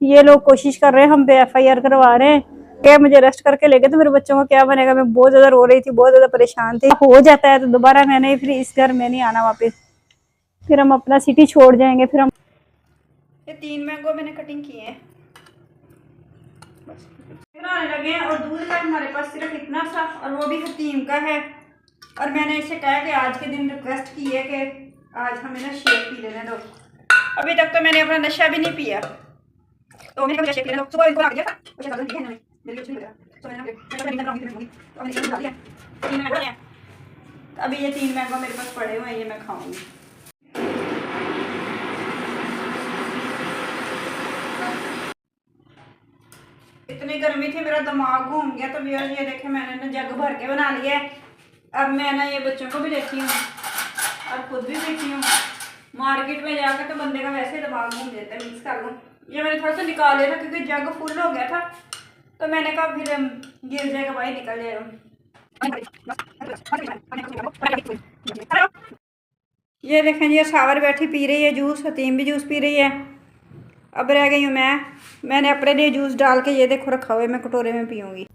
ये लोग कोशिश कर रहे हैं, हम पे FIR करवा रहे हैं। क्या मुझे अरेस्ट करके ले गए तो मेरे बच्चों को क्या बनेगा। मैं बहुत ज्यादा रो रही थी, बहुत ज्यादा परेशान थी। हो जाता है तो दोबारा मैंने फिर इस घर में नहीं आना वापस, फिर हम अपना सिटी छोड़ जाएंगे। फिर हम ये 3 मैंगो मैंने कटिंग किए हैं, बनाने लगे हैं। और दूध का हमारे पास सिर्फ इतना सा, और वो भी हतीम का है। और मैंने इसे कहा कि आज के दिन रिक्वेस्ट की है कि आज हमें ना शेक पी लेने दो। अभी तक तो मैंने अपना नशा भी नहीं पिया, तो मैंने कहा शेक लेने दो। सुबह इनको रख दिया था, कुछ ऐसा दिया है मेरे कुछ नहीं लगा, तो मैंने अभी ये 3 मैंगो मेरे पास पड़े हुए हैं, ये मैं खाऊंगी। इतनी गर्मी थी मेरा दिमाग घूम गया। तो ये देखे मैंने ना जग भर के बना लिया है। अब मैं ना ये बच्चों को भी देती हूँ और खुद भी पीती हूँ। मार्केट में जाकर तो बंदे का वैसे दिमाग घूम जाता है। मिक्स कर लूँ, ये मैंने थोड़ा सा निकाल लिया था क्योंकि जग फुल हो गया था, तो मैंने कहा फिर गिर जाएगा भाई, निकल जाएगा। ये देखें ये सावर बैठी पी रही है जूस, हतीम भी जूस पी रही है। अब रह गई हूँ मैंने अपने लिए जूस डाल के ये देखो रखा हुआ है, मैं कटोरे में पीऊँगी।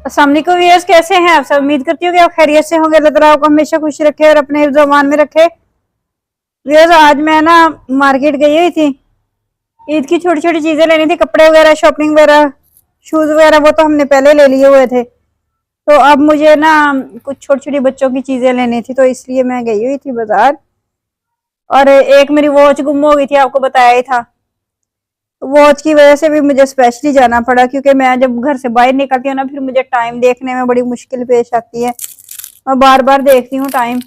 अस्सलाम वालेकुम व्यूअर्स, कैसे हैं आप सब? उम्मीद करती हूँ कि आप खैरियत से होंगे। अल्लाह ताला आपको हमेशा खुश रखे और अपने ज़ुबान में रखे। व्यूअर्स आज मैं ना मार्केट गई हुई थी, ईद की छोटी छोटी चीज़ें लेनी थी, कपड़े वगैरह, शॉपिंग वगैरह, शूज़ वगैरह, वो तो हमने पहले ले लिए हुए थे। तो अब मुझे ना कुछ छोटी छोटी बच्चों की चीज़ें लेनी थी, तो इसलिए मैं गई हुई थी बाजार। और एक मेरी वॉच गुम हो गई थी, आपको बताया ही था। वॉच की वजह से भी मुझे स्पेशली जाना पड़ा, क्योंकि मैं जब घर से बाहर निकलती हूँ ना, फिर मुझे टाइम देखने में बड़ी मुश्किल पेश आती है। मैं बार बार देखती हूँ टाइम,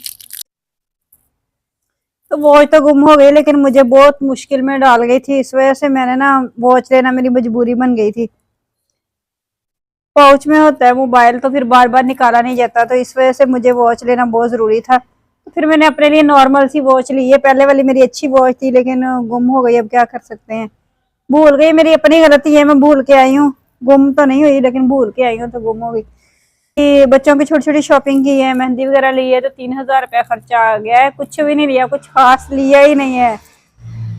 तो वॉच तो गुम हो गई, लेकिन मुझे बहुत मुश्किल में डाल गई थी। इस वजह से मैंने ना वॉच लेना मेरी मजबूरी बन गई थी। पाउच में होता है मोबाइल, तो फिर बार बार निकाला नहीं जाता, तो इस वजह से मुझे वॉच लेना बहुत जरूरी था। तो फिर मैंने अपने लिए नॉर्मल सी वॉच ली है। पहले वाली मेरी अच्छी वॉच थी, लेकिन गुम हो गई, अब क्या कर सकते हैं। भूल गई, मेरी अपनी गलती है, मैं भूल के आई हूँ। गुम तो नहीं हुई, लेकिन भूल के आई हूँ तो गुम हो गई। बच्चों की छोटी छोटी शॉपिंग की है, मेहंदी वगैरह ली है, तो 3000 रुपया खर्चा आ गया है। कुछ भी नहीं लिया, कुछ खास लिया ही नहीं है।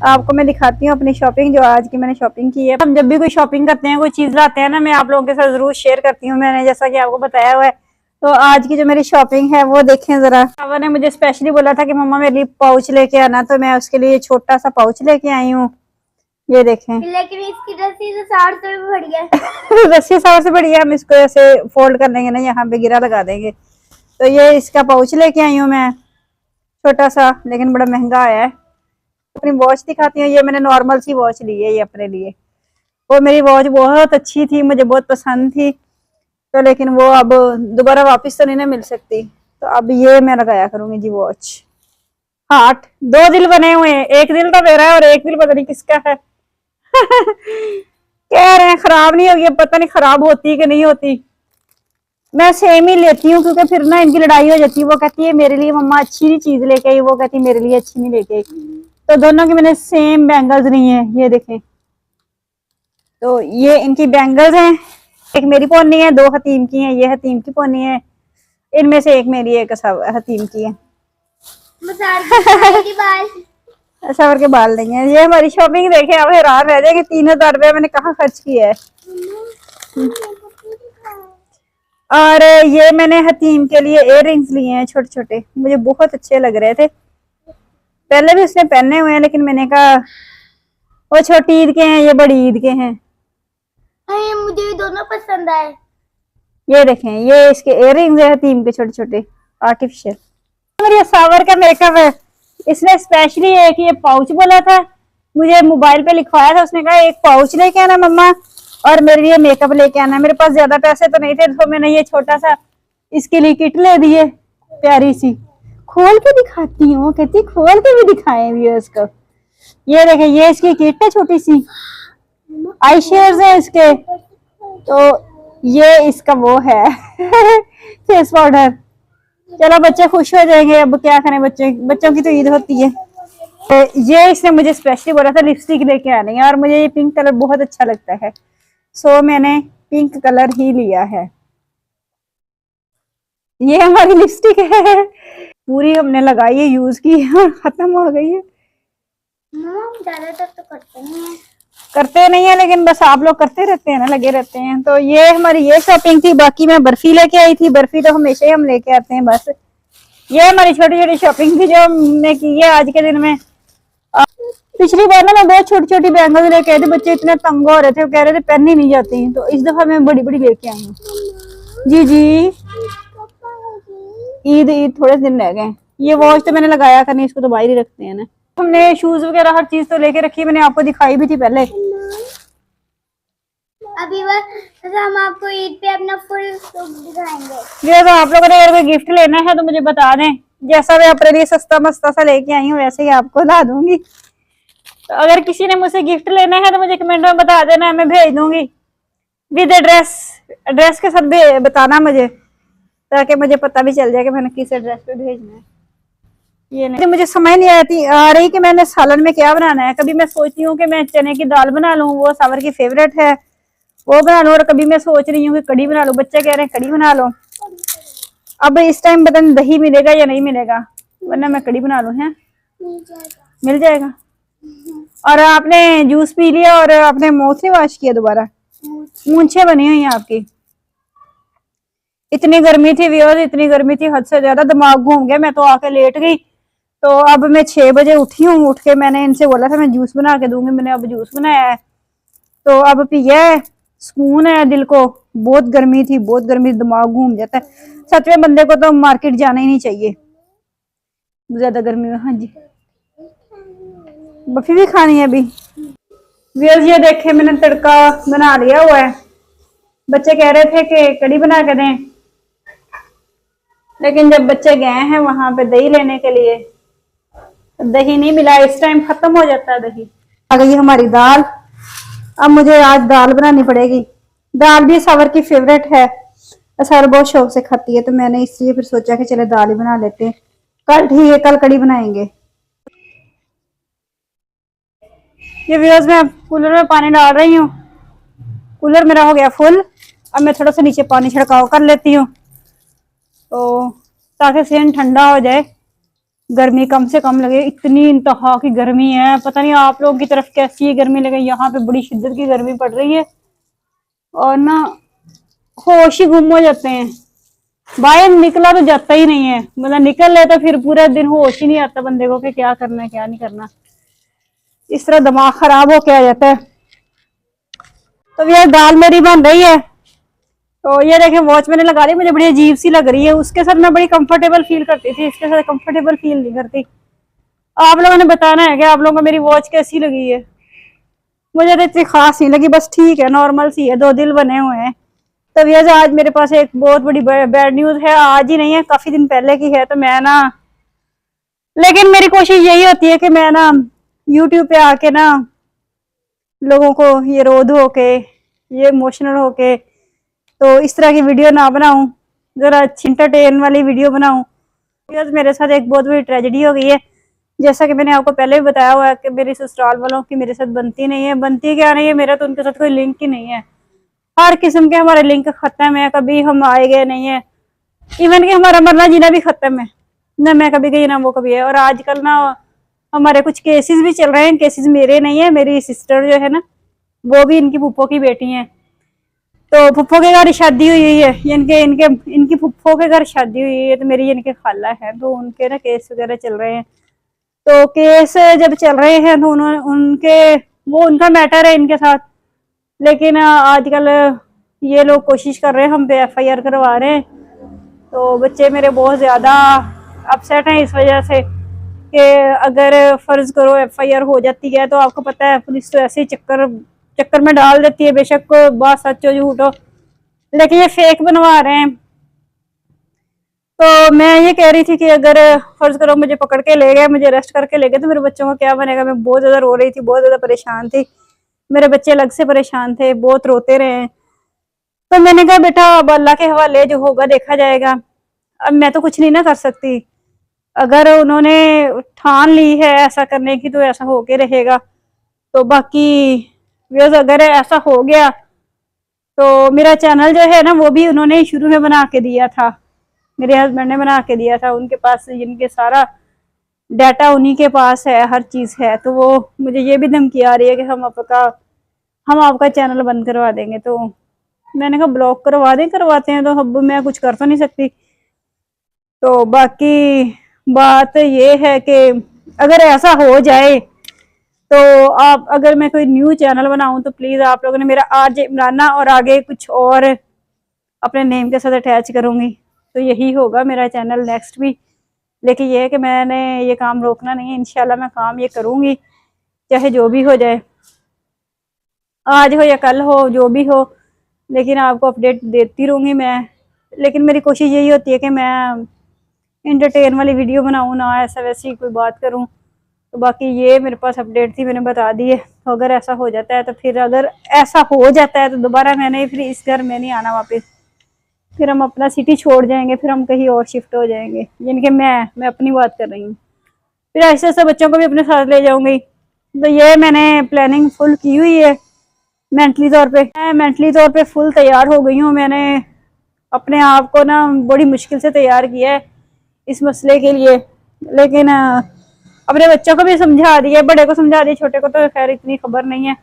आपको मैं दिखाती हूँ अपनी शॉपिंग, जो आज की मैंने शॉपिंग की है। हम जब भी कोई शॉपिंग करते हैं, कोई चीज लाते हैं ना, मैं आप लोगों के साथ जरूर शेयर करती हूँ, मैंने जैसा कि आपको बताया हुआ है। तो आज की जो मेरी शॉपिंग है वो देखें जरा। पापा ने मुझे स्पेशली बोला था कि मम्मा मेरे लिए पाउच लेके आना, तो मैं उसके लिए छोटा सा पाउच लेके आई हूँ। ये देखें, लेकिन इसकी रस्सी तो 60 से भी बढ़िया है। रस्सी 60 से बढ़िया। हम इसको ऐसे फोल्ड कर लेंगे ना, यहाँ पे गिरा लगा देंगे। तो ये इसका पाउच लेके आई हूँ मैं, छोटा सा, लेकिन बड़ा महंगा आया है। अपनी वॉच दिखाती हूँ, ये मैंने नॉर्मल सी वॉच ली है ये अपने लिए। वो मेरी वॉच बहुत अच्छी थी, मुझे बहुत पसंद थी, तो लेकिन वो अब दोबारा वापस तो नहीं ना मिल सकती। तो अब ये मैं लगाया करूंगी जी वॉच। हार्ट, 2 दिल बने हुए हैं, एक दिल तो मेरा है और एक दिल पता नहीं किसका है। कह रहे हैं खराब नहीं होगी, पता नहीं खराब होती कि नहीं होती। मैं सेम ही लेती हूँ, क्योंकि फिर ना इनकी लड़ाई हो जाती है। वो कहती है मेरे लिए मम्मा अच्छी नहीं चीज लेके आई, वो कहती है मेरे लिए अच्छी नहीं लेके आई। तो दोनों की मैंने सेम बैंगल्स ली हैं, ये देखें। तो ये इनकी बैंगल्स हैं, एक मेरी पोनी है, 2 हतीम की हैं। ये हतीम की पोनी है, इनमें से एक मेरी, एक हतीम की है। सवर के बाल नहीं है। ये हमारी शॉपिंग देखे, अब हैरान रह जाएंगे, 3000 रुपया मैंने कहाँ खर्च किया है। और ये मैंने हतीम के लिए इयर रिंग्स लिए हैं छोटे छोटे, मुझे बहुत अच्छे लग रहे थे। पहले भी उसने पहने हुए हैं, लेकिन मैंने कहा वो छोटी ईद के हैं, ये बड़ी ईद के हैं। मुझे भी दोनों पसंद आए। ये देखें, ये इसके इयर रिंग्स है हतीम के, छोटे छोटे आर्टिफिशियल। मेरी सावर का मेकअप है, इसने स्पेशली एक ये पाउच बोला था, मुझे मोबाइल पे लिखवाया था। उसने कहा एक पाउच लेके आना मम्मा, और मेरे लिए मेकअप लेके आना। मेरे पास ज्यादा पैसे तो नहीं थे, तो मैंने ये छोटा सा इसके लिए किट ले दी है, प्यारी सी। खोल के दिखाती हूँ, कहती खोल के भी दिखाएं व्यूअर्स को। ये देखें, ये इसकी किट है छोटी सी, आई शेयर्स है इसके। तो ये इसका वो है फेस पाउडर। चलो बच्चे खुश हो जाएंगे, अब क्या करें, बच्चों की तो ईद होती है। तो ये इसने मुझे स्पेशली बोला था लिपस्टिक लेके आनी है, और मुझे ये पिंक कलर बहुत अच्छा लगता है, सो मैंने पिंक कलर ही लिया है। ये हमारी लिपस्टिक है, पूरी हमने लगाई है, यूज की है और खत्म हो गई है। हम ज्यादातर तो करते नहीं है। करते नहीं है, लेकिन बस आप लोग करते रहते हैं ना, लगे रहते हैं। तो ये हमारी ये शॉपिंग थी। बाकी मैं बर्फी लेके आई थी, बर्फी तो हमेशा ही हम लेके आते हैं। बस ये हमारी छोटी छोटी शॉपिंग थी जो हमने की है आज के दिन में। पिछली बार ना मैं बहुत छोटी छोटी बैंगल्स लेके आए थे, बच्चे इतने तंग हो रहे थे, वो कह रहे थे पहननी नहीं जाती, तो इस दफा मैं बड़ी बड़ी लेके आई हूँ। जी जी, ईद ईद थोड़े दिन रह गए। ये वॉच तो मैंने लगाया करनी, इसको तो बाहर ही रखते हैं ना। हमने शूज वगैरह हर चीज तो लेके रखी है, मैंने आपको दिखाई भी थी पहले। अभी बस हम आपको ईद पे अपना फुल लुक दिखाएंगे। ये तो आप लोगों ने अगर कोई गिफ्ट लेना है तो मुझे बता दें, जैसा मैं अपने लिए सस्ता मस्ता सा लेके आई हूँ वैसे ही आपको ला दूंगी। तो अगर किसी ने मुझसे गिफ्ट लेना है तो मुझे कमेंट में बता देना, मैं भेज दूंगी विद एड्रेस। एड्रेस के साथ बताना मुझे, ताकि मुझे पता भी चल जाए कि मैंने किस एड्रेस पे भेजना है। ये नहीं मुझे समझ नहीं आ रही कि मैंने सालन में क्या बनाना है। कभी मैं सोचती हूँ कि मैं चने की दाल बना लूँ, वो सावर की फेवरेट है, वो बना लूँ। और कभी मैं सोच रही हूँ कि कड़ी बना लूँ, बच्चे कह रहे हैं कड़ी बना लो। अब इस टाइम पता नहीं दही मिलेगा या नहीं मिलेगा, वरना मैं कड़ी बना लूँ। है मिल जाएगा। और आपने जूस पी लिया और आपने मुंह से वॉश किया दोबारा, मूंछें बनी हुई हैं आपकी। इतनी गर्मी थी व्यूअर्स, इतनी गर्मी थी हद से ज्यादा, दिमाग घूम गया। मैं तो आके लेट गई। तो अब मैं 6 बजे उठी हूँ। उठ के मैंने इनसे बोला था मैं जूस बना के दूंगी, मैंने अब जूस बनाया है तो अब पिया है। सुकून है दिल को। बहुत गर्मी थी, बहुत गर्मी, दिमाग घूम जाता है सच में। बंदे को तो मार्केट जाना ही नहीं चाहिए ज्यादा गर्मी में। हाँ जी, बर्फी भी खानी है अभी। व्यूअर्स ये देखे मैंने तड़का बना लिया हुआ है। बच्चे कह रहे थे कि कड़ी बना के दें, लेकिन जब बच्चे गए हैं वहां पे दही लेने के लिए, दही नहीं मिला। इस टाइम खत्म हो जाता है दही। आ गई हमारी दाल। अब मुझे आज दाल बनानी पड़ेगी। दाल भी सावर की फेवरेट है, सावर बहुत शौक से खाती है, तो मैंने इसलिए फिर सोचा कि चले दाल ही बना लेते हैं। कल ठीक है, कल कड़ी बनाएंगे। ये व्यूअर्स मैं कूलर में पानी डाल रही हूँ। कूलर मेरा हो गया फुल। अब मैं थोड़ा सा नीचे पानी छिड़काव कर लेती हूँ, तो ताकि सेन ठंडा हो जाए, गर्मी कम से कम लगे। इतनी इंतहा की गर्मी है, पता नहीं आप लोग की तरफ कैसी गर्मी लगे। यहाँ पे बड़ी शिद्दत की गर्मी पड़ रही है और ना होश ही गुम हो जाते हैं। बाहर निकला तो जाता ही नहीं है, मतलब निकल ले तो फिर पूरा दिन होश ही नहीं आता बंदे को कि क्या करना है क्या नहीं करना। इस तरह दिमाग खराब होके आ जाता है। तो यार दाल मेरी बन रही है। तो ये देखें वॉच मैंने लगा ली, मुझे बड़ी अजीब सी लग रही है। उसके साथ मैं बड़ी कंफर्टेबल फील करती थी, इसके साथ कंफर्टेबल फील नहीं करती। आप लोगों ने बताना है कि आप लोगों को मेरी वॉच कैसी लगी है। मुझे तो इतनी खास नहीं लगी, बस ठीक है, नॉर्मल सी है, 2 दिल बने हुए हैं। तो भैया आज मेरे पास एक बहुत बड़ी बैड न्यूज है। आज ही नहीं है, काफी दिन पहले की है। तो मैं ना, लेकिन मेरी कोशिश यही होती है कि मैं ना यूट्यूब पे आके ना लोगों को ये रो धो के, ये इमोशनल होके, तो इस तरह की वीडियो ना बनाऊं, जरा अच्छी इंटरटेन वाली वीडियो बनाऊं। मेरे साथ एक बहुत बड़ी ट्रेजेडी हो गई है। जैसा कि मैंने आपको पहले भी बताया हुआ है कि मेरी ससुराल वालों की मेरे साथ बनती नहीं है। बनती क्या नहीं है, मेरा तो उनके साथ कोई लिंक ही नहीं है। हर किस्म के हमारे लिंक खत्म है, कभी हम आए गए नहीं है। इवन कि हमारा मरना जीना भी खत्म है, ना मैं कभी गई ना वो कभी है। और आजकल ना हमारे कुछ केसेस भी चल रहे हैं। केसेस मेरे नहीं है, मेरी सिस्टर जो है ना, वो भी इनकी फूफो की बेटी है। तो फुफ्फो के घर शादी हुई है, इनके इनके इनकी फुफ्फो के घर शादी हुई है। तो मेरी इनके खाला है, तो उनके ना केस वगैरह चल रहे हैं। तो केस जब चल रहे हैं तो उनके वो उनका मैटर है इनके साथ। लेकिन आजकल ये लोग कोशिश कर रहे हैं हम पे FIR करवा रहे हैं। तो बच्चे मेरे बहुत ज्यादा अपसेट हैं इस वजह से कि अगर फर्ज करो FIR हो जाती है तो आपको पता है पुलिस तो ऐसे ही चक्कर में डाल देती है, बेशक बात सच हो झूठ हो, लेकिन ये फेक बनवा रहे हैं। तो मैं ये कह रही थी कि अगर फर्ज करो मुझे पकड़ के ले गए, मुझे अरेस्ट करके ले गए, तो मेरे बच्चों का क्या बनेगा। मैं बहुत ज्यादा रो रही थी, बहुत ज्यादा परेशान थी। मेरे बच्चे अलग से परेशान थे, बहुत रोते रहे। तो मैंने कहा बेटा अब अल्लाह के हवाले, जो होगा देखा जाएगा। अब मैं तो कुछ नहीं ना कर सकती। अगर उन्होंने ठान ली है ऐसा करने की तो ऐसा होके रहेगा। तो बाकी अगर ऐसा हो गया तो मेरा चैनल जो है ना वो भी उन्होंने शुरू में बना के दिया था, मेरे हस्बैंड ने बना के दिया था। उनके पास इनके सारा डाटा उन्हीं के पास है, हर चीज़ है। तो वो मुझे ये भी धमकी आ रही है कि हम आपका चैनल बंद करवा देंगे। तो मैंने कहा ब्लॉक करवाते हैं, तो अब मैं कुछ कर तो नहीं सकती। तो बाकी बात ये है कि अगर ऐसा हो जाए तो आप, अगर मैं कोई न्यू चैनल बनाऊं तो प्लीज़ आप लोगों ने मेरा RJ इमराना और आगे कुछ और अपने नेम के साथ अटैच करूंगी, तो यही होगा मेरा चैनल नेक्स्ट भी। लेकिन ये है कि मैंने ये काम रोकना नहीं है, इंशाल्लाह मैं काम ये करूंगी, चाहे जो भी हो जाए, आज हो या कल हो, जो भी हो, लेकिन आपको अपडेट देती रहूंगी मैं। लेकिन मेरी कोशिश यही होती है कि मैं इंटरटेन वाली वीडियो बनाऊं, ना ऐसा वैसी कोई बात करूं। तो बाकी ये मेरे पास अपडेट थी, मैंने बता दी है। तो अगर ऐसा हो जाता है तो फिर, अगर ऐसा हो जाता है तो दोबारा मैंने फिर इस घर में नहीं आना वापस। फिर हम अपना सिटी छोड़ जाएंगे, फिर हम कहीं और शिफ्ट हो जाएंगे। यानी कि मैं अपनी बात कर रही हूँ। फिर ऐसे ऐसे बच्चों को भी अपने साथ ले जाऊंगी। तो ये मैंने प्लानिंग फुल की हुई है मेंटली तौर पे। मैं मेंटली तौर पे फुल तैयार हो गई हूँ। मैंने अपने आप को ना बड़ी मुश्किल से तैयार किया है इस मसले के लिए। लेकिन अपने बच्चों को भी समझा दिया, बड़े को समझा दिया, छोटे को तो खैर इतनी खबर नहीं है।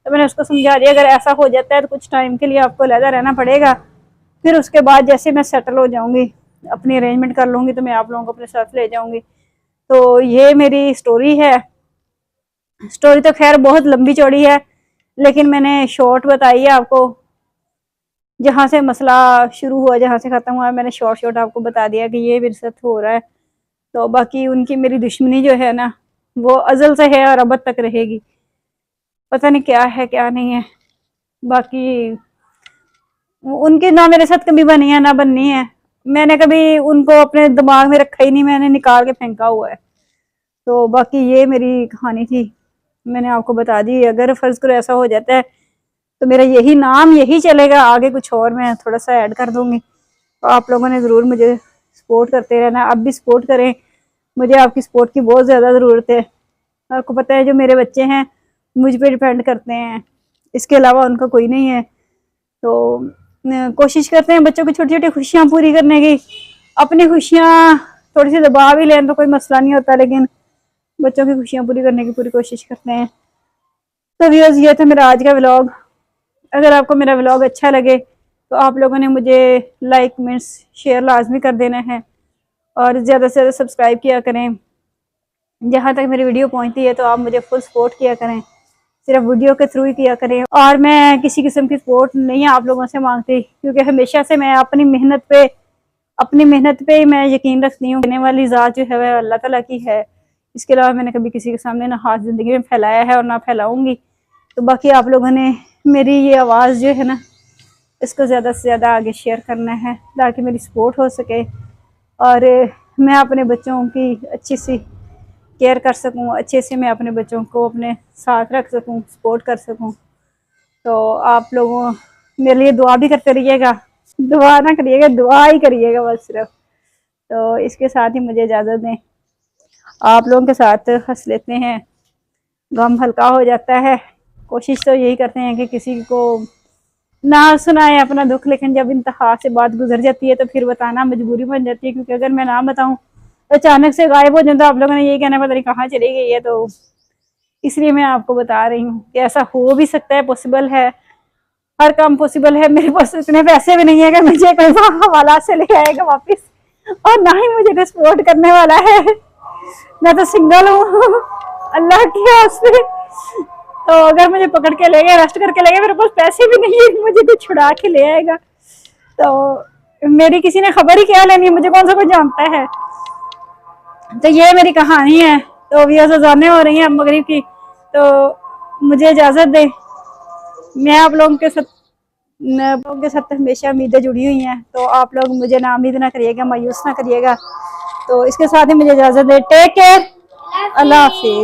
तो मैंने उसको समझा दिया अगर ऐसा हो जाता है तो कुछ टाइम के लिए आपको अलग रहना पड़ेगा। फिर उसके बाद जैसे मैं सेटल हो जाऊंगी, अपनी अरेंजमेंट कर लूंगी, तो मैं आप लोगों को अपने साथ ले जाऊंगी। तो ये मेरी स्टोरी है। स्टोरी तो खैर बहुत लंबी चौड़ी है, लेकिन मैंने शॉर्ट बताई है आपको। जहाँ से मसला शुरू हुआ, जहाँ से ख़त्म हुआ, मैंने शॉर्ट आपको बता दिया कि ये मेरे साथ हो रहा है। तो बाकी उनकी मेरी दुश्मनी जो है ना, वो अज़ल से है और अब तक रहेगी। पता नहीं क्या है क्या नहीं है। बाकी उनकी ना मेरे साथ कभी बनी है ना बननी है। मैंने कभी उनको अपने दिमाग में रखा ही नहीं, मैंने निकाल के फेंका हुआ है। तो बाकी ये मेरी कहानी थी, मैंने आपको बता दी। अगर फर्ज करो ऐसा हो जाता है तो मेरा यही नाम यही चलेगा, आगे कुछ और मैं थोड़ा सा ऐड कर दूंगी। तो आप लोगों ने ज़रूर मुझे सपोर्ट करते रहना, अब भी सपोर्ट करें। मुझे आपकी सपोर्ट की बहुत ज़्यादा ज़रूरत है। आपको पता है जो मेरे बच्चे हैं मुझ पर डिपेंड करते हैं, इसके अलावा उनका कोई नहीं है। तो कोशिश करते हैं बच्चों की छोटी छोटी खुशियाँ पूरी करने की। अपनी खुशियाँ थोड़ी सी दबा भी लें तो कोई मसला नहीं होता, लेकिन बच्चों की खुशियाँ पूरी करने की पूरी कोशिश करते हैं। तो व्यूअर्स, ये था मेरा आज का व्लॉग। अगर आपको मेरा व्लॉग अच्छा लगे तो आप लोगों ने मुझे लाइक कमेंट्स शेयर लाजमी कर देना है, और ज़्यादा से ज़्यादा सब्सक्राइब किया करें। जहाँ तक मेरी वीडियो पहुँचती है तो आप मुझे फुल सपोर्ट किया करें, सिर्फ वीडियो के थ्रू ही किया करें। और मैं किसी किस्म की सपोर्ट नहीं आप लोगों से मांगती, क्योंकि हमेशा से मैं अपनी मेहनत पे ही मैं यकीन रखती हूँ। देने वाली ज़ात जो है वह अल्लाह ताला की है। इसके अलावा मैंने कभी किसी के सामने ना हाथ ज़िंदगी में फैलाया है और ना फैलाऊंगी। तो बाकी आप लोगों ने मेरी ये आवाज़ जो है ना, इसको ज़्यादा से ज़्यादा आगे शेयर करना है ताकि मेरी सपोर्ट हो सके और मैं अपने बच्चों की अच्छी सी केयर कर सकूं, अच्छे से मैं अपने बच्चों को अपने साथ रख सकूं, सपोर्ट कर सकूं। तो आप लोगों मेरे लिए दुआ भी करते रहिएगा, दुआ ना करिएगा, दुआ ही करिएगा बस सिर्फ। तो इसके साथ ही मुझे इजाज़त दें। आप लोगों के साथ हंस लेते हैं, गम हल्का हो जाता है। कोशिश तो यही करते हैं कि किसी को ना सुनाए अपना दुख, लेकिन जब इंतहा से बात गुजर जाती है तो फिर बताना मजबूरी बन जाती है। क्योंकि अगर मैं ना बताऊं तो अचानक से गायब हो जाए तो आप लोगों ने यही कहना पता नहीं कहाँ चली गई है। तो इसलिए मैं आपको बता रही हूँ कि ऐसा हो भी सकता है, पॉसिबल है, हर काम पॉसिबल है। मेरे पास इतने पैसे भी नहीं है कि मुझे कोई हवाला से ले आएगा वापिस, और ना ही मुझे सपोर्ट करने वाला है। मैं तो सिंगल हूँ अल्लाह की वास्ते। तो अगर मुझे पकड़ के ले गए, अरेस्ट करके ले गए, मेरे पास पैसे भी नहीं है, मुझे तो छुड़ा के ले आएगा। तो मेरी किसी ने खबर ही क्या लेनी है, मुझे कौन सा कोई जानता है। तो ये मेरी कहानी है। तो अभी अज़ानें हो रही हैं अब मगरिब की, तो मुझे इजाज़त दे। मैं आप लोगों के साथ हमेशा उम्मीदें जुड़ी हुई हैं, तो आप लोग मुझे ना उम्मीद ना करिएगा, मायूस ना करिएगा। तो इसके साथ ही मुझे इजाज़त दे। टेक केयर, अल्लाह हाफिज़।